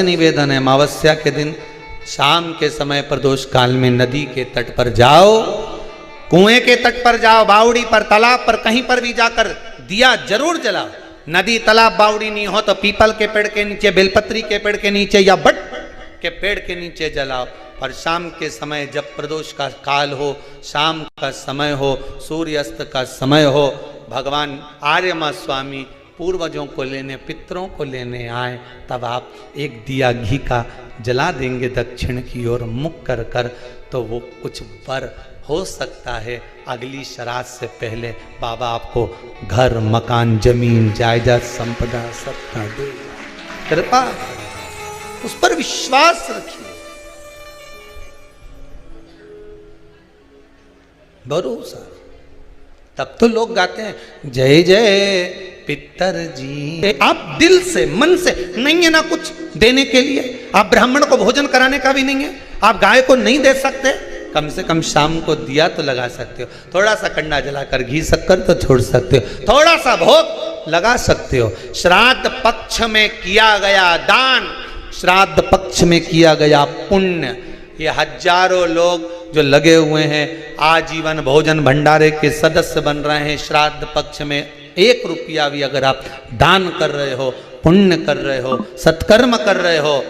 निवेदन है, अमावस्या के दिन शाम के समय प्रदोष काल में नदी के तट पर जाओ, कुएं के तट पर जाओ, बावड़ी पर, तालाब पर, कहीं पर भी जाकर दिया जरूर जलाओ। नदी तालाब बावड़ी नहीं हो तो पीपल के पेड़ के नीचे, बेलपत्री के पेड़ के नीचे या बट के पेड़ के नीचे जलाओ। और शाम के समय जब प्रदोष का काल हो, शाम का समय हो, सूर्यास्त का समय हो, भगवान आर्यमा स्वामी पूर्वजों को लेने, पितरों को लेने आए, तब आप एक दिया घी का जला देंगे दक्षिण की ओर मुख कर कर, तो वो कुछ वर हो सकता है। अगली श्राद्ध से पहले बाबा आपको घर, मकान, जमीन, जायदाद, संपदा सबका दे। कृपा, उस पर विश्वास रखिए, भरोसा। तब तो लोग गाते हैं जय जय पितर जी। आप दिल से, मन से, नहीं है ना कुछ देने के लिए, आप ब्राह्मण को भोजन कराने का भी नहीं है, आप गाय को नहीं दे सकते, कम से कम शाम को दिया तो लगा सकते हो, थोड़ा सा कंडा जलाकर घी शक्कर तो छोड़ सकते हो, थोड़ा सा भोग लगा सकते हो। श्राद्ध पक्ष में किया गया दान, श्राद्ध पक्ष में किया गया पुण्य, ये हजारों लोग जो लगे हुए हैं आजीवन भोजन भंडारे के सदस्य बन रहे हैं, श्राद्ध पक्ष में 1 रुपया भी अगर आप दान कर रहे हो, पुण्य कर रहे हो, सत्कर्म कर रहे हो,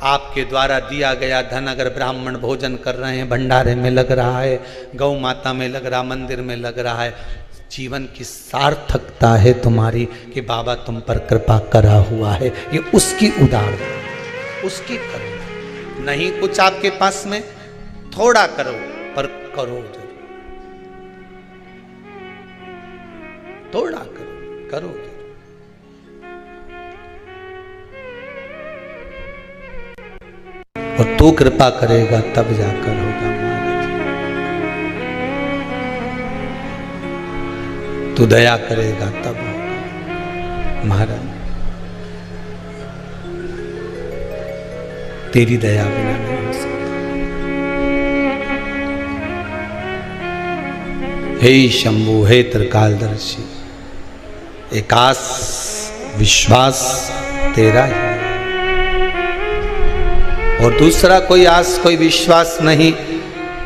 आपके द्वारा दिया गया धन अगर ब्राह्मण भोजन कर रहे हैं, भंडारे में लग रहा है, गौ माता में लग रहा, मंदिर में लग रहा है, जीवन की सार्थकता है तुम्हारी कि बाबा तुम पर कृपा करा हुआ है। ये उसकी उदाहरण, उसकी करो। नहीं कुछ आपके पास में, थोड़ा करो पर करो जरूर, थोड़ा करो, करो जरूर। और तू कृपा करेगा तब जाकर होगा महाराज, तू दया करेगा तब होगा महाराज, तेरी दया बिना नहीं हो सकता। हे शंभु, हे त्रिकालदर्शी, एक आस विश्वास तेरा ही, और दूसरा कोई आस कोई विश्वास नहीं,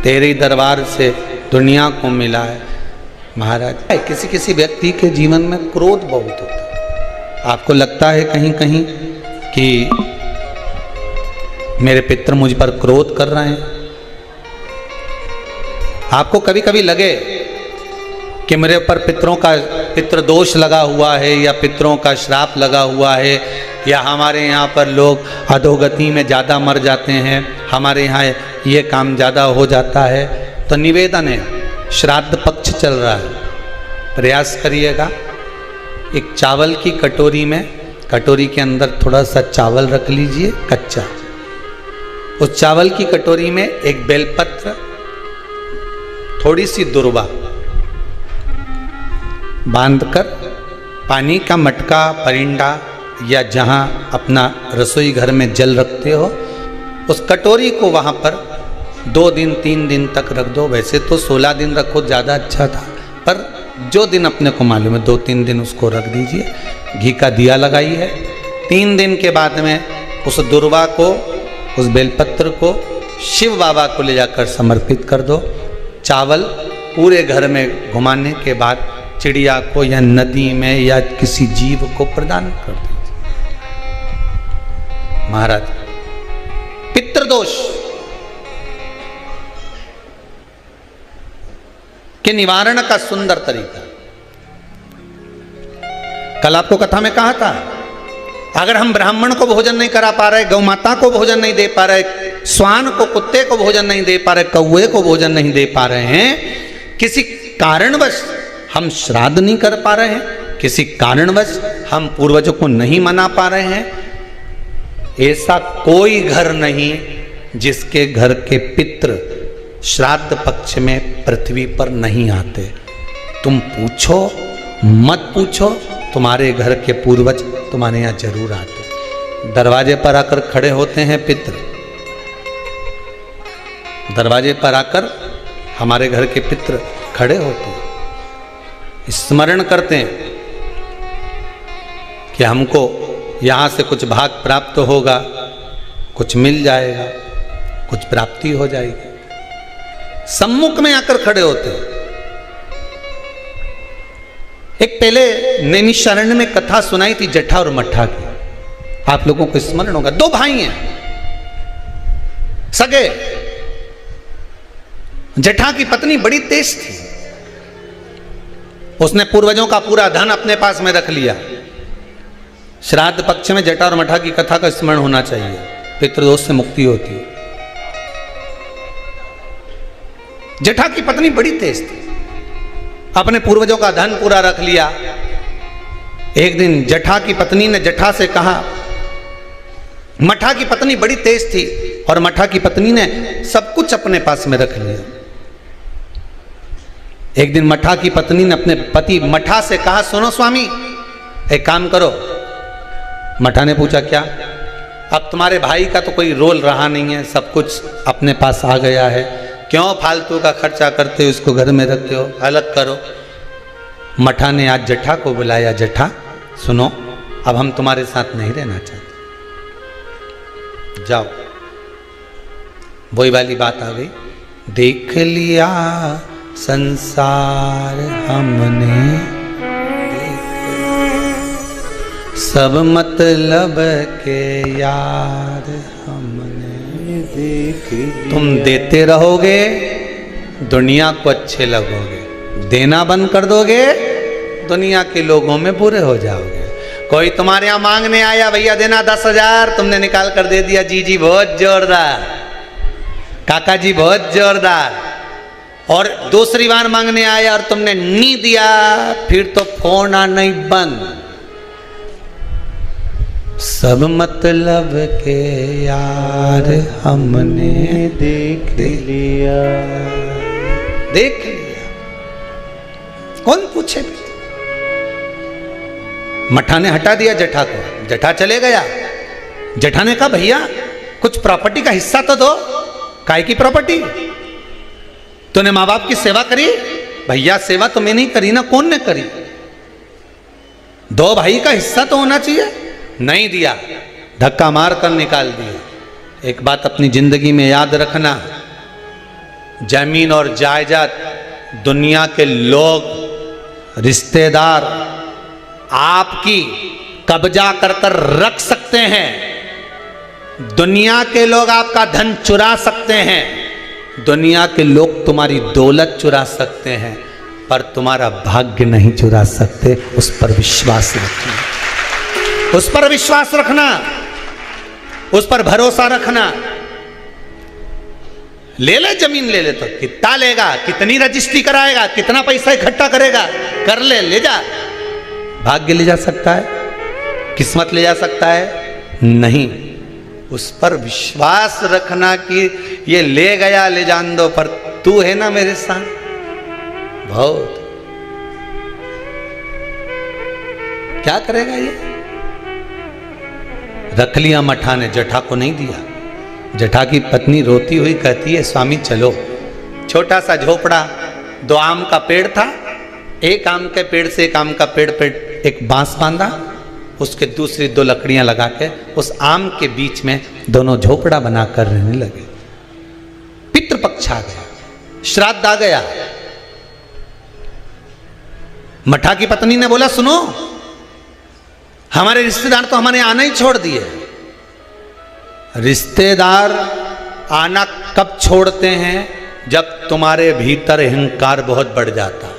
तेरे दरबार से दुनिया को मिला है महाराज। किसी किसी व्यक्ति के जीवन में क्रोध बहुत होता है, आपको लगता है कहीं कहीं कि मेरे पितर मुझ पर क्रोध कर रहे हैं, आपको कभी कभी लगे कि मेरे ऊपर पितरों का पितृ दोष लगा हुआ है, या पितरों का श्राप लगा हुआ है, या हमारे यहाँ पर लोग अधोगति में ज़्यादा मर जाते हैं, हमारे यहाँ ये काम ज़्यादा हो जाता है, तो निवेदन है, श्राद्ध पक्ष चल रहा है, प्रयास करिएगा, एक चावल की कटोरी में, कटोरी के अंदर थोड़ा सा चावल रख लीजिए कच्चा, उस चावल की कटोरी में एक बेलपत्र, थोड़ी सी दुर्वा बांधकर, पानी का मटका, परिंडा या जहां अपना रसोई घर में जल रखते हो, उस कटोरी को वहां पर 2 दिन 3 दिन तक रख दो। वैसे तो 16 दिन रखो ज़्यादा अच्छा था, पर जो दिन अपने को मालूम है 2-3 दिन उसको रख दीजिए। घी का दिया लगाइए। 3 दिन के बाद में उस दुर्वा को, उस बेलपत्र को शिव बाबा को ले जाकर समर्पित कर दो। चावल पूरे घर में घुमाने के बाद चिड़िया को या नदी में या किसी जीव को प्रदान कर दीजिए। महाराज, पितृदोष के निवारण का सुंदर तरीका, कल आपको कथा में कहा था, अगर हम ब्राह्मण को भोजन नहीं करा पा रहे, गौ माता को भोजन नहीं दे पा रहे, श्वान को, कुत्ते को भोजन नहीं दे पा रहे, कौवे को भोजन नहीं दे पा रहे हैं, किसी कारणवश हम श्राद्ध नहीं कर पा रहे हैं, किसी कारणवश हम पूर्वजों को नहीं मना पा रहे हैं, ऐसा कोई घर नहीं जिसके घर के पितृ श्राद्ध पक्ष में पृथ्वी पर नहीं आते। तुम पूछो मत पूछो, तुम्हारे घर के पूर्वज तुम्हारे यहाँ जरूर आते। दरवाजे पर आकर खड़े होते हैं पितृ, दरवाजे पर आकर हमारे घर के पितृ खड़े होते हैं, स्मरण करते हैं कि हमको यहाँ से कुछ भाग प्राप्त होगा, कुछ मिल जाएगा, कुछ प्राप्ति हो जाएगी। सम्मुख में आकर खड़े होते। एक पहले नैमिषारण्य में कथा सुनाई थी जटा और मठा की, आप लोगों को स्मरण होगा। दो भाई हैं सगे। जटा की पत्नी बड़ी तेज थी, उसने पूर्वजों का पूरा धन अपने पास में रख लिया। श्राद्ध पक्ष में जटा और मठा की कथा का स्मरण होना चाहिए, पितृदोष से मुक्ति होती है। जटा की पत्नी बड़ी तेज थी, अपने पूर्वजों का धन पूरा रख लिया। एक दिन जटा की पत्नी ने जटा से कहा, मठा की पत्नी बड़ी तेज थी और मठा की पत्नी ने सब कुछ अपने पास में रख लिया। एक दिन मठा की पत्नी ने अपने पति मठा से कहा, सुनो स्वामी, एक काम करो। मठा ने पूछा, क्या? अब तुम्हारे भाई का तो कोई रोल रहा नहीं है, सब कुछ अपने पास आ गया है, क्यों फालतू का खर्चा करते हो, उसको घर में रखते हो, अलग करो। मठा ने आज जटा को बुलाया, जटा सुनो, अब हम तुम्हारे साथ नहीं रहना चाहते, जाओ। वही वाली बात आ गई, देख लिया संसार हमने, सब मतलब के यार हमने देख लिया। तुम देते रहोगे, दुनिया को अच्छे लगोगे, देना बंद कर दोगे, दुनिया के लोगों में बुरे हो जाओगे। कोई तुम्हारे यहां मांगने आया, भैया देना 10,000, तुमने निकाल कर दे दिया, जी जी बहुत जोरदार, काका जी बहुत जोरदार। और दूसरी बार मांगने आया और तुमने नहीं दिया, फिर तो फोन आना ही बंद। सब मतलब के यार हमने देख लिया, देख लिया, कौन पूछे। मठा ने हटा दिया जटा को, जटा चले गया। जटा ने कहा, भैया कुछ प्रॉपर्टी का हिस्सा तो दो। काय की प्रॉपर्टी? तूने माँ बाप की सेवा करी? भैया सेवा तो मैंने ही करी ना, कौन ने करी? दो भाई का हिस्सा तो होना चाहिए, नहीं दिया, धक्का मार कर निकाल दिया। एक बात अपनी जिंदगी में याद रखना, जमीन और जायदाद दुनिया के लोग, रिश्तेदार आपकी कब्जा कर कर रख सकते हैं, दुनिया के लोग आपका धन चुरा सकते हैं, दुनिया के लोग तुम्हारी दौलत चुरा सकते हैं, पर तुम्हारा भाग्य नहीं चुरा सकते। उस पर विश्वास रखना, उस पर विश्वास रखना, उस पर भरोसा रखना। ले ले जमीन, ले ले तो कितना लेगा, कितनी रजिस्ट्री कराएगा, कितना पैसा इकट्ठा करेगा, कर ले, ले जा। भाग्य ले जा सकता है, किस्मत ले जा सकता है? नहीं। उस पर विश्वास रखना कि ये ले गया, ले जान दो, पर तू है ना मेरे साथ। बहुत क्या करेगा ये? रख लिया मठा ने, जटा को नहीं दिया। जटा की पत्नी रोती हुई कहती है, स्वामी चलो। छोटा सा झोपड़ा, 2 आम का पेड़ था, एक आम के पेड़ से एक आम का पेड़ पे एक बांस बांधा, उसके दूसरी 2 लकड़ियां लगा के उस आम के बीच में दोनों झोपड़ा बनाकर रहने लगे। पितृपक्ष आ गया, श्राद्ध आ गया। मठा की पत्नी ने बोला, सुनो, हमारे रिश्तेदार तो हमारे आना ही छोड़ दिए। रिश्तेदार आना कब छोड़ते हैं? जब तुम्हारे भीतर अहंकार बहुत बढ़ जाता।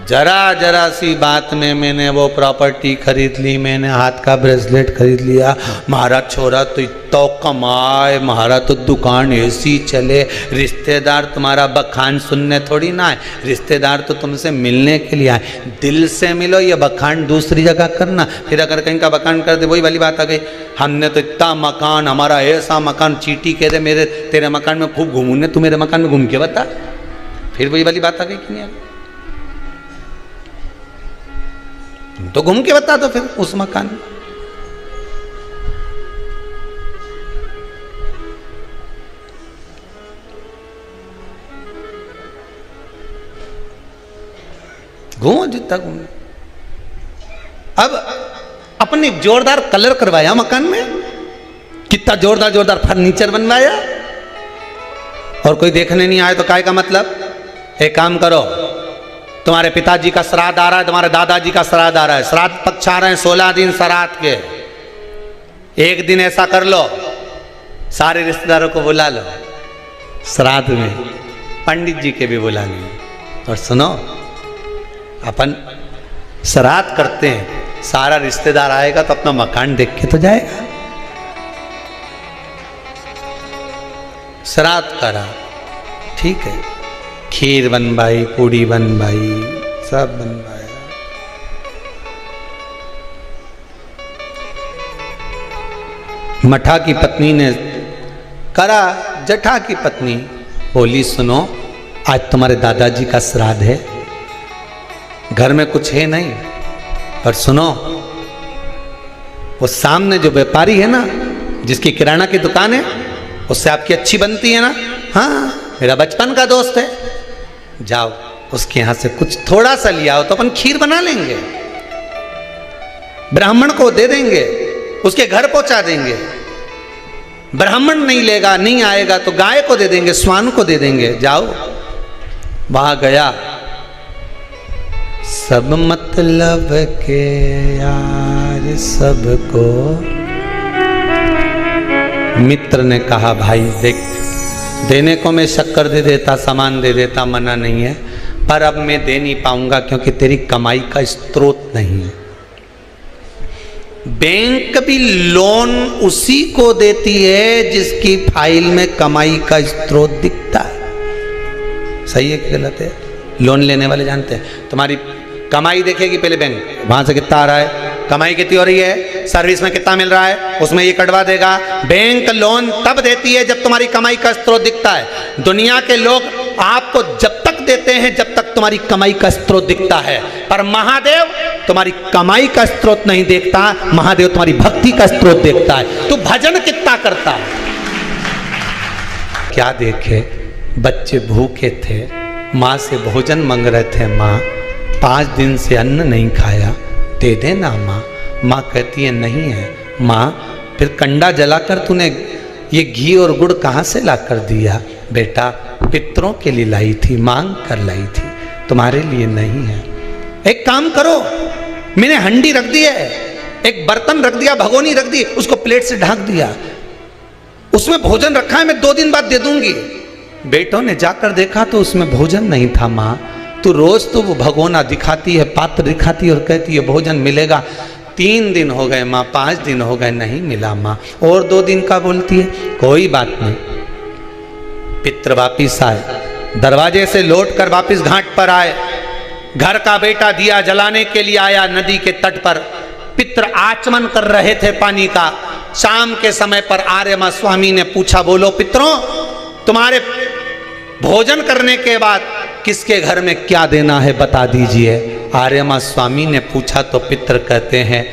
जरा जरा सी बात में मैंने वो प्रॉपर्टी खरीद ली, मैंने हाथ का ब्रेसलेट खरीद लिया, महारा छोरा तो इतना कमाए, महारा तो दुकान ऐसी चले। रिश्तेदार तुम्हारा बखान सुनने थोड़ी ना आए, रिश्तेदार तो तुमसे मिलने के लिए आए। दिल से मिलो, ये बखान दूसरी जगह करना। फिर अगर कहीं का बखान कर दे, वही वाली बात आ गई, हमने तो इतना मकान, हमारा ऐसा मकान, चीटी कह दे मेरे तेरे मकान में खूब घूमू ने, तू मेरे मकान में घूम के बता। फिर वही वाली बात आ गई कि नहीं? तो घूम के बता दो फिर उस मकान में। घूमो जितना घूमो। अब अपने जोरदार कलर करवाया मकान में, कितना जोरदार जोरदार फर्नीचर बनवाया, और कोई देखने नहीं आए तो काय का मतलब। एक काम करो, तुम्हारे पिताजी का श्राद्ध आ रहा है, तुम्हारे दादाजी का श्राद्ध आ रहा है, श्राद्ध पक्ष आ रहे हैं 16 दिन श्राद्ध के। एक दिन ऐसा कर लो, सारे रिश्तेदारों को बुला लो श्राद्ध में, पंडित जी के भी बुला लो। और सुनो, अपन श्राद्ध करते हैं, सारा रिश्तेदार आएगा तो अपना मकान देख के तो जाएगा। श्राद्ध करा, ठीक है, खीर बनवाई, पूड़ी बनवाई, सब बनवाया। मठा की पत्नी ने करा, जठा की पत्नी बोली सुनो, आज तुम्हारे दादाजी का श्राद्ध है, घर में कुछ है नहीं, पर सुनो, वो सामने जो व्यापारी है ना, जिसकी किराना की दुकान है, उससे आपकी अच्छी बनती है ना, हाँ मेरा बचपन का दोस्त है, जाओ उसके यहां से कुछ थोड़ा सा लिया हो तो अपन खीर बना लेंगे, ब्राह्मण को दे देंगे, उसके घर पहुंचा देंगे। ब्राह्मण नहीं लेगा, नहीं आएगा तो गाय को दे देंगे, स्वान को दे देंगे। जाओ, वहां गया, सब मतलब के यार सबको। मित्र ने कहा भाई देख, देने को मैं शक्कर दे देता, सामान दे देता, मना नहीं है, पर अब मैं दे नहीं पाऊंगा क्योंकि तेरी कमाई का स्रोत नहीं है। बैंक भी लोन उसी को देती है जिसकी फाइल में कमाई का स्रोत दिखता है। सही है कि गलत है? लोन लेने वाले जानते हैं, तुम्हारी कमाई देखेगी पहले बैंक, वहां से कितना आ रहा है, कमाई कितनी हो रही है, सर्विस में कितना मिल रहा है, उसमें ये कटवा देगा। बैंक लोन तब देती है जब तुम्हारी कमाई का स्रोत दिखता है। दुनिया के लोग आपको जब तक देते हैं जब तक तुम्हारी कमाई का स्रोत दिखता है, पर महादेव तुम्हारी कमाई का स्रोत नहीं देखता, महादेव तुम्हारी भक्ति का स्रोत देखता है। तू भजन कितना करता है। क्या देखे, बच्चे भूखे थे, माँ से भोजन मांग रहे थे, माँ 5 दिन से अन्न नहीं खाया, दे देना माँ। माँ कहती है नहीं है। माँ फिर कंडा जलाकर तूने ये घी और गुड़ कहाँ से ला कर दिया? बेटा पितरों के लिए लाई थी, मांग कर लाई थी, तुम्हारे लिए नहीं है। एक काम करो, मैंने हंडी रख दी है, एक बर्तन रख दिया, भगोनी रख दी, उसको प्लेट से ढक दिया, उसमें भोजन रखा है, मैं 2 दिन बाद दे दूंगी। बेटों ने जाकर देखा तो उसमें भोजन नहीं था। माँ तो रोज तो वो भगोना दिखाती है, पात्र दिखाती है और कहती है भोजन मिलेगा। 3 दिन हो गए माँ, 5 दिन हो गए, नहीं मिला माँ, और 2 दिन का बोलती है। कोई बात नहीं। पितर वापिस आए, दरवाजे से लौट कर वापिस घाट पर आए। घर का बेटा दिया जलाने के लिए आया नदी के तट पर। पितर आचमन कर रहे थे पानी का। शाम के समय पर आर्यमा स्वामी ने पूछा, बोलो पितरों, तुम्हारे भोजन करने के बाद किसके घर में क्या देना है बता दीजिए। आर्यमा स्वामी ने पूछा तो पितर कहते हैं,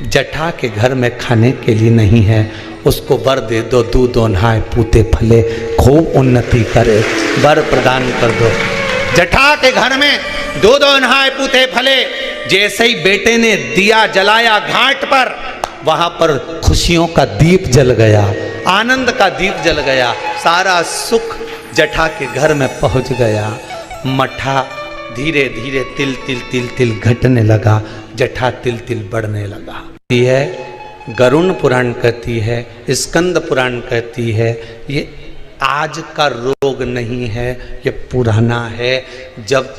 जठा के घर में खाने के लिए नहीं है, उसको वर दे दो, दूध नहाए पूते फले, खूब उन्नति करे, वर प्रदान कर दो। जठा के घर में दूध नहाए पूते फले। जैसे ही बेटे ने दिया जलाया घाट पर, वहां पर खुशियों का दीप जल गया, आनंद का दीप जल गया, सारा सुख जठा के घर में पहुंच गया। मठा धीरे धीरे तिल तिल तिल तिल घटने लगा, जठा तिल तिल बढ़ने लगा। यह गरुण पुराण कहती है, स्कंद पुराण कहती है, ये आज का रोग नहीं है, ये पुराना है। जब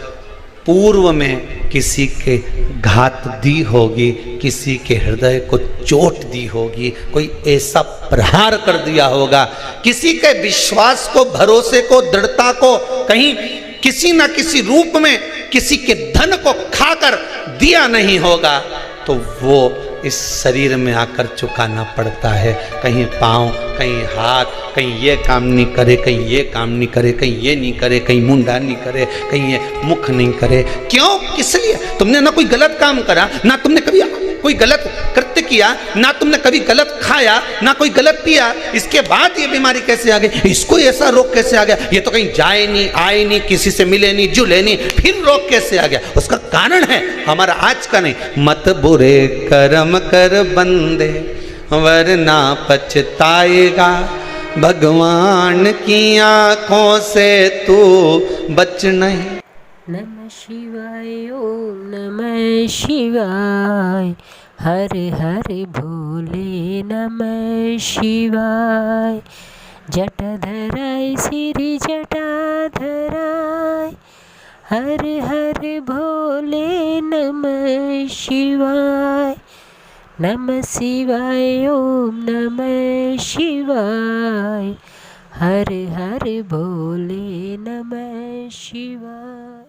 पूर्व में किसी के घात दी होगी, किसी के हृदय को चोट दी होगी, कोई ऐसा प्रहार कर दिया होगा, किसी के विश्वास को, भरोसे को, दृढ़ता को कहीं किसी न किसी रूप में किसी के धन को खाकर दिया नहीं होगा, तो वो इस शरीर में आकर चुकाना पड़ता है। कहीं पाँव, कहीं हाथ, कहीं ये काम नहीं करे, कहीं ये काम नहीं करे, कहीं ये नहीं करे, कहीं मुंडा नहीं करे, कहीं ये मुख नहीं करे। क्यों? किस लिए? तुमने ना कोई गलत काम करा, ना तुमने कभी कोई गलत कृत्य किया, ना तुमने कभी गलत खाया, ना कोई गलत पिया, इसके बाद ये बीमारी कैसे आ गई, इसको ऐसा रोग कैसे आ गया, ये तो कहीं जाए नहीं, आए नहीं, किसी से मिले नहीं, जुले नहीं, फिर रोग कैसे आ गया? उसका कारण है हमारा आज का नहीं। मत बुरे कर्म कर बंदे, वरना पछताएगा। भगवान की आंखों से तू बच नहीं। नमः शिवाय ओम नमः शिवाय, हर हर भोले नमः शिवाय। जटाधराय श्री जटाधराय, हर हर भोले नमः शिवाय। नमः शिवाय ओम नमः शिवाय, हर हर भोले नमः शिवाय।